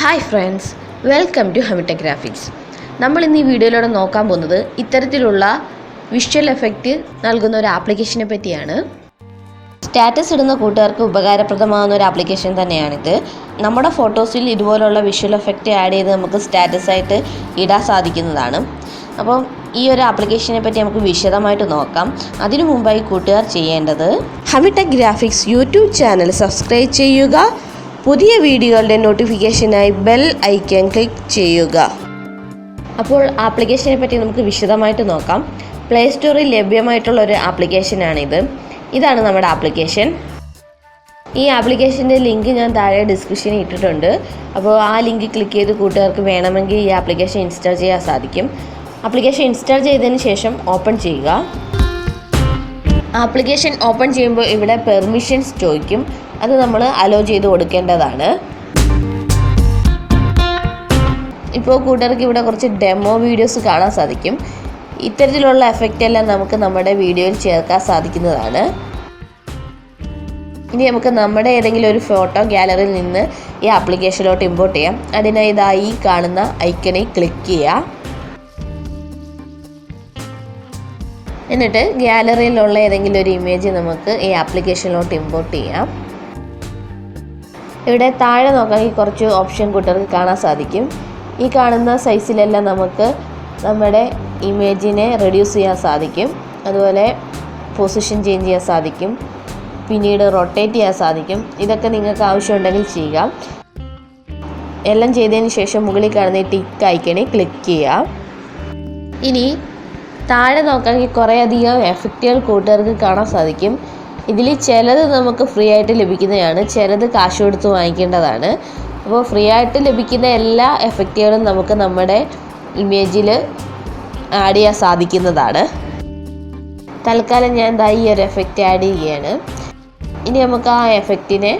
Hi friends, welcome to ഹമിടെക് graphics. നമ്മൾ ഇന്ന് ഈ വീഡിയോയിലൂടെ നോക്കാൻ പോകുന്നത് ഇത്തരത്തിലുള്ള വിഷ്വൽ എഫക്റ്റ് നൽകുന്ന ഒരു ആപ്ലിക്കേഷനെ പറ്റിയാണ്. സ്റ്റാറ്റസ് ഇടുന്ന കൂട്ടുകാർക്ക് ഉപകാരപ്രദമാകുന്ന ഒരു ആപ്ലിക്കേഷൻ തന്നെയാണിത്. നമ്മുടെ ഫോട്ടോസിൽ ഇതുപോലുള്ള വിഷ്വൽ എഫക്റ്റ് ആഡ് ചെയ്ത് നമുക്ക് സ്റ്റാറ്റസ് ആയിട്ട് ഇടാൻ സാധിക്കുന്നതാണ്. അപ്പം ഈ ഒരു ആപ്ലിക്കേഷനെ പറ്റി നമുക്ക് വിശദമായിട്ട് നോക്കാം. അതിനു മുമ്പായി കൂട്ടുകാർ ചെയ്യേണ്ടത് ഹമിടെക് ഗ്രാഫിക്സ് യൂട്യൂബ് ചാനൽ സബ്സ്ക്രൈബ് ചെയ്യുക. പുതിയ വീഡിയോകളുടെ നോട്ടിഫിക്കേഷനായി ബെൽ ഐക്കൺ ക്ലിക്ക് ചെയ്യുക. അപ്പോൾ ആപ്ലിക്കേഷനെ പറ്റി നമുക്ക് വിശദമായിട്ട് നോക്കാം. പ്ലേ സ്റ്റോറിൽ ലഭ്യമായിട്ടുള്ളൊരു ആപ്ലിക്കേഷനാണിത്. ഇതാണ് നമ്മുടെ ആപ്ലിക്കേഷൻ. ഈ ആപ്ലിക്കേഷൻ്റെ ലിങ്ക് ഞാൻ താഴെ ഡിസ്ക്രിപ്ഷനിൽ ഇട്ടിട്ടുണ്ട്. അപ്പോൾ ആ ലിങ്ക് ക്ലിക്ക് ചെയ്ത് കൂട്ടുകാർക്ക് വേണമെങ്കിൽ ഈ ആപ്ലിക്കേഷൻ ഇൻസ്റ്റാൾ ചെയ്യാൻ സാധിക്കും. ആപ്ലിക്കേഷൻ ഇൻസ്റ്റാൾ ചെയ്തതിന് ശേഷം ഓപ്പൺ ചെയ്യുക. ആപ്ലിക്കേഷൻ ഓപ്പൺ ചെയ്യുമ്പോൾ ഇവിടെ പെർമിഷൻസ് ചോദിക്കും. അത് നമ്മൾ അലോ ചെയ്ത് കൊടുക്കേണ്ടതാണ്. ഇപ്പോൾ കൂട്ടുകാർക്ക് ഇവിടെ കുറച്ച് ഡെമോ വീഡിയോസ് കാണാൻ സാധിക്കും. ഇത്തരത്തിലുള്ള എഫക്റ്റ് എല്ലാം നമുക്ക് നമ്മുടെ വീഡിയോയിൽ ചേർക്കാൻ സാധിക്കുന്നതാണ്. ഇനി നമുക്ക് നമ്മുടെ ഏതെങ്കിലും ഒരു ഫോട്ടോ ഗാലറിയിൽ നിന്ന് ഈ ആപ്ലിക്കേഷനിലോട്ട് ഇമ്പോർട്ട് ചെയ്യാം. അതിനായി ഈ കാണുന്ന ഐക്കണിൽ ക്ലിക്ക് ചെയ്യുക. എന്നിട്ട് ഗാലറിയിലുള്ള ഏതെങ്കിലും ഒരു ഇമേജ് നമുക്ക് ഈ ആപ്ലിക്കേഷനിലോട്ട് ഇമ്പോർട്ട് ചെയ്യാം. ഇവിടെ താഴെ നോക്കാമെങ്കിൽ കുറച്ച് ഓപ്ഷൻ കൂട്ടുകാർക്ക് കാണാൻ സാധിക്കും. ഈ കാണുന്ന സൈസിലെല്ലാം നമുക്ക് നമ്മുടെ ഇമേജിനെ റെഡ്യൂസ് ചെയ്യാൻ സാധിക്കും. അതുപോലെ പൊസിഷൻ ചേഞ്ച് ചെയ്യാൻ സാധിക്കും. പിന്നീട് റൊട്ടേറ്റ് ചെയ്യാൻ സാധിക്കും. ഇതൊക്കെ നിങ്ങൾക്ക് ആവശ്യമുണ്ടെങ്കിൽ ചെയ്യുക. എല്ലാം ചെയ്തതിന് ശേഷം മുകളിൽ കാണുന്ന ഈ ടിക്ക് ഐക്കണിൽ ക്ലിക്ക് ചെയ്യുക. ഇനി താഴെ നോക്കാമെങ്കിൽ കുറേയധികം എഫക്റ്റുകൾ കൂട്ടുകാർക്ക് കാണാൻ സാധിക്കും. ഇതിൽ ചിലത് നമുക്ക് ഫ്രീ ആയിട്ട് ലഭിക്കുന്നതാണ്, ചിലത് കാശ് കൊടുത്ത് വാങ്ങിക്കേണ്ടതാണ്. അപ്പോൾ ഫ്രീ ആയിട്ട് ലഭിക്കുന്ന എല്ലാ എഫക്റ്റുകളും നമുക്ക് നമ്മുടെ ഇമേജിൽ ആഡ് ചെയ്യാൻ സാധിക്കുന്നതാണ്. തൽക്കാലം ഞാൻ ഈ ഒരു എഫക്റ്റ് ആഡ് ചെയ്യുകയാണ്. ഇനി നമുക്ക് ആ എഫക്റ്റിനെ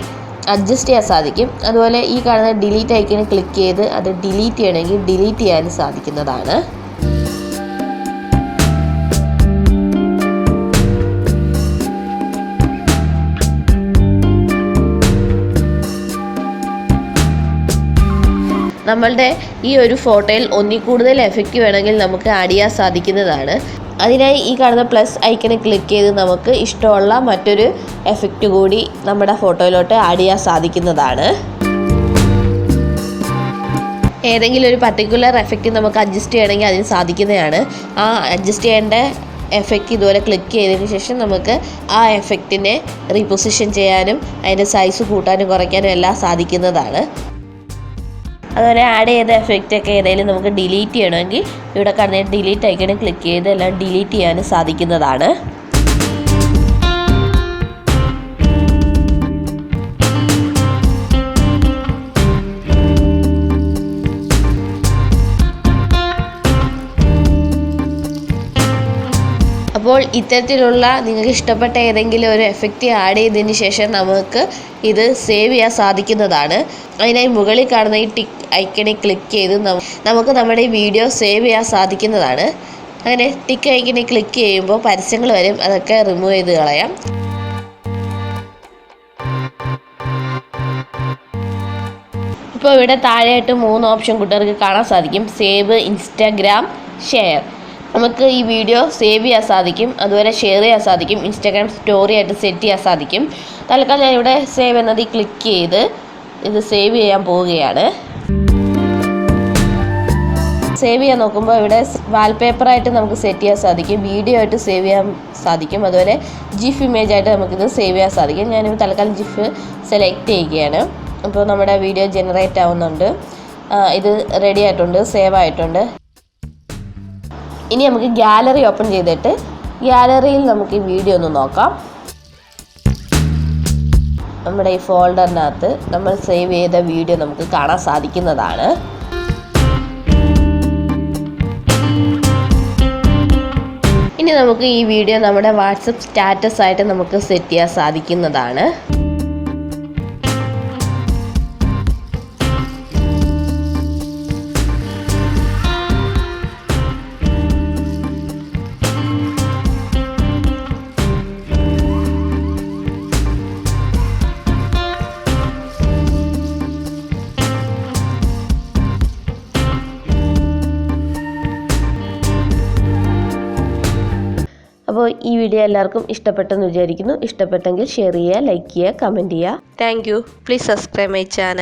അഡ്ജസ്റ്റ് ചെയ്യാൻ സാധിക്കും. അതുപോലെ ഈ കാണുന്ന ഡിലീറ്റ് ഐക്കണിൽ ക്ലിക്ക് ചെയ്ത് അത് ഡിലീറ്റ് ചെയ്യണമെങ്കിൽ ഡിലീറ്റ് ചെയ്യാൻ സാധിക്കുന്നതാണ്. നമ്മളുടെ ഈ ഒരു ഫോട്ടോയിൽ ഒന്നിൽ കൂടുതൽ എഫക്റ്റ് വേണമെങ്കിൽ നമുക്ക് ആഡ് ചെയ്യാൻ സാധിക്കുന്നതാണ്. അതിനായി ഈ കാണുന്ന പ്ലസ് ഐക്കണിൽ ക്ലിക്ക് ചെയ്ത് നമുക്ക് ഇഷ്ടമുള്ള മറ്റൊരു എഫക്റ്റ് കൂടി നമ്മുടെ ഫോട്ടോയിലോട്ട് ആഡ് ചെയ്യാൻ സാധിക്കുന്നതാണ്. ഏതെങ്കിലും ഒരു പർട്ടിക്കുലർ എഫക്റ്റ് നമുക്ക് അഡ്ജസ്റ്റ് ചെയ്യണമെങ്കിൽ അതിന് സാധിക്കുന്നതാണ്. ആ അഡ്ജസ്റ്റ് ചെയ്യേണ്ട എഫക്റ്റ് ഇതുപോലെ ക്ലിക്ക് ചെയ്തതിന് ശേഷം നമുക്ക് ആ എഫക്റ്റിനെ റീപൊസിഷൻ ചെയ്യാനും അതിൻ്റെ സൈസ് കൂട്ടാനും കുറയ്ക്കാനും എല്ലാം സാധിക്കുന്നതാണ്. അതുപോലെ ആഡ് ചെയ്ത എഫക്റ്റൊക്കെ ഏതെങ്കിലും നമുക്ക് ഡിലീറ്റ് ചെയ്യണമെങ്കിൽ ഇവിടെ കാണുന്ന ഡിലീറ്റ് ഐക്കണിൽ ക്ലിക്ക് ചെയ്ത് എല്ലാം ഡിലീറ്റ് ചെയ്യാനും സാധിക്കുന്നതാണ്. അപ്പോൾ ഇത്തരത്തിലുള്ള നിങ്ങൾക്ക് ഇഷ്ടപ്പെട്ട ഏതെങ്കിലും ഒരു എഫക്റ്റ് ആഡ് ചെയ്തതിന് ശേഷം നമുക്ക് ഇത് സേവ് ചെയ്യാൻ സാധിക്കുന്നതാണ്. അതിനായി മുകളിൽ കാണുന്ന ഈ ടിക്ക് ഐക്കണിൽ ക്ലിക്ക് ചെയ്ത് നമുക്ക് നമ്മുടെ ഈ വീഡിയോ സേവ് ചെയ്യാൻ സാധിക്കുന്നതാണ്. അങ്ങനെ ടിക്ക് ഐക്കണിൽ ക്ലിക്ക് ചെയ്യുമ്പോൾ പരസ്യങ്ങൾ വരും, അതൊക്കെ റിമൂവ് ചെയ്ത് കളയാം. ഇപ്പോൾ ഇവിടെ താഴെയായിട്ട് 3 ഓപ്ഷൻ കൂട്ടുകാർക്ക് കാണാൻ സാധിക്കും. Save, Instagram, share. നമുക്ക് ഈ വീഡിയോ സേവ് ചെയ്യാൻ സാധിക്കും, അതുപോലെ ഷെയർ ചെയ്യാൻ സാധിക്കും, ഇൻസ്റ്റാഗ്രാം സ്റ്റോറി ആയിട്ട് സെറ്റ് ചെയ്യാൻ സാധിക്കും. തൽക്കാലം ഞാനിവിടെ സേവ് എന്നതിൽ ക്ലിക്ക് ചെയ്ത് ഇത് സേവ് ചെയ്യാൻ പോവുകയാണ്. സേവ് ചെയ്യാൻ നോക്കുമ്പോൾ ഇവിടെ വാൾപേപ്പറായിട്ട് നമുക്ക് സെറ്റ് ചെയ്യാൻ സാധിക്കും, വീഡിയോ ആയിട്ട് സേവ് ചെയ്യാൻ സാധിക്കും, അതുപോലെ ജിഫ് ഇമേജ് ആയിട്ട് നമുക്കിത് സേവ് ചെയ്യാൻ സാധിക്കും. ഞാനിപ്പോൾ തൽക്കാലം ജിഫ് സെലക്ട് ചെയ്യുകയാണ്. അപ്പോൾ നമ്മുടെ വീഡിയോ ജനറേറ്റ് ആവുന്നുണ്ട്. ഇത് റെഡി ആയിട്ടുണ്ട്, സേവ് ആയിട്ടുണ്ട്. ഇനി നമുക്ക് ഗാലറി ഓപ്പൺ ചെയ്തിട്ട് ഗാലറിയിൽ നമുക്ക് ഈ വീഡിയോ ഒന്ന് നോക്കാം. നമ്മുടെ ഈ ഫോൾഡറിനകത്ത് നമ്മൾ സേവ് ചെയ്ത വീഡിയോ നമുക്ക് കാണാൻ സാധിക്കുന്നതാണ്. ഇനി നമുക്ക് ഈ വീഡിയോ നമ്മുടെ വാട്സപ്പ് സ്റ്റാറ്റസ് ആയിട്ട് നമുക്ക് സെറ്റ് ചെയ്യാൻ സാധിക്കുന്നതാണ്. അപ്പോൾ ഈ വീഡിയോ എല്ലാവർക്കും ഇഷ്ടപ്പെട്ടെന്ന് വിചാരിക്കുന്നു. ഇഷ്ടപ്പെട്ടെങ്കിൽ ഷെയർ ചെയ്യുക, ലൈക്ക് ചെയ്യുക, കമൻറ്റ് ചെയ്യുക. Thank you. Please subscribe my channel.